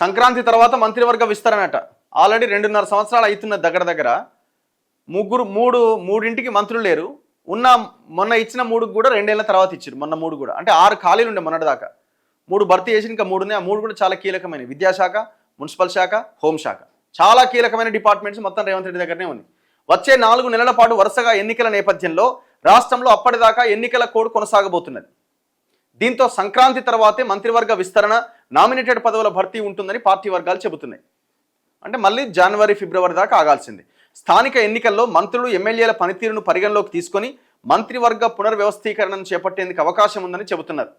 సంక్రాంతి తర్వాత మంత్రివర్గ విస్తరణట. ఆల్రెడీ 2.5 సంవత్సరాలు అవుతున్న దగ్గర మూడింటికి మంత్రులు లేరు. మొన్న ఇచ్చిన 3కు కూడా 2 ఏళ్ల తర్వాత ఇచ్చారు. మొన్న 3 కూడా అంటే 6 ఖాళీలు ఉండే మొన్నటి దాకా. 3 భర్తీ చేసి ఇంకా 3 ఉన్నాయి. ఆ 3 కూడా చాలా కీలకమైనవి. విద్యాశాఖ, మున్సిపల్ శాఖ, హోంశాఖ, చాలా కీలకమైన డిపార్ట్మెంట్స్ మొత్తం రేవంత్ రెడ్డి దగ్గరనే ఉంది. వచ్చే 4 నెలల పాటు వరుసగా ఎన్నికల నేపథ్యంలో రాష్ట్రంలో అప్పటిదాకా ఎన్నికల కోడ్ కొనసాగబోతున్నది. దీంతో సంక్రాంతి తర్వాతే మంత్రివర్గ విస్తరణ, నామినేటెడ్ పదవుల భర్తీ ఉంటుందని పార్టీ వర్గాలు చెబుతున్నాయి. అంటే మళ్ళీ జనవరి, ఫిబ్రవరి దాకా ఆగాల్సింది. స్థానిక ఎన్నికల్లో మంత్రులు, ఎమ్మెల్యేల పనితీరును పరిగణలోకి తీసుకొని మంత్రివర్గ పునర్వ్యవస్థీకరణను చేపట్టేందుకు అవకాశం ఉందని చెబుతున్నారు.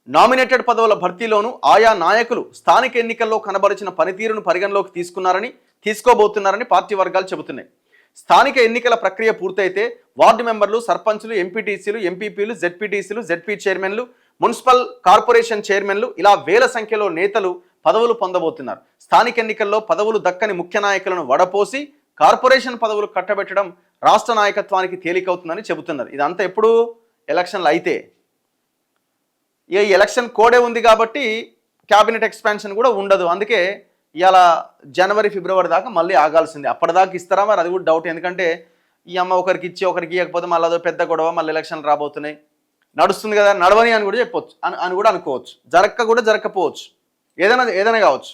నామినేటెడ్ పదవుల భర్తీలోనూ ఆయా నాయకులు స్థానిక ఎన్నికల్లో కనబరిచిన పనితీరును పరిగణలోకి తీసుకోబోతున్నారని పార్టీ వర్గాలు చెబుతున్నాయి. స్థానిక ఎన్నికల ప్రక్రియ పూర్తయితే వార్డు మెంబర్లు, సర్పంచులు, ఎంపీటీసీలు, ఎంపీపీలు, జెడ్పీటీసీలు, జెడ్పీ చైర్మన్లు, మున్సిపల్ కార్పొరేషన్ చైర్మన్లు ఇలా వేల సంఖ్యలో నేతలు పదవులు పొందబోతున్నారు. స్థానిక ఎన్నికల్లో పదవులు దక్కని ముఖ్య నాయకులను వడపోసి కార్పొరేషన్ పదవులు కట్టబెట్టడం రాష్ట్ర నాయకత్వానికి తేలికవుతుందని చెబుతున్నారు. ఇదంతా ఎప్పుడు ఎలక్షన్లు అయితే. ఈ ఎలక్షన్ కోడే ఉంది కాబట్టి క్యాబినెట్ ఎక్స్పాన్షన్ కూడా ఉండదు. అందుకే ఇలా జనవరి, ఫిబ్రవరి దాకా మళ్ళీ ఆగాల్సిందే. అప్పటిదాకా ఇస్తారా మరి అది కూడా డౌట్. ఎందుకంటే ఈ అమ్మ ఒకరికి ఇచ్చి ఒకరికి ఇవ్వకపోతే మళ్ళీ అదో పెద్ద గొడవ, మళ్ళీ ఎలక్షన్లు రాబోతున్నాయి, నడుస్తుంది కదా, నడవని అని కూడా చెప్పొచ్చు, అని కూడా అనుకోవచ్చు. జరగకపోవచ్చు, ఏదైనా కావచ్చు.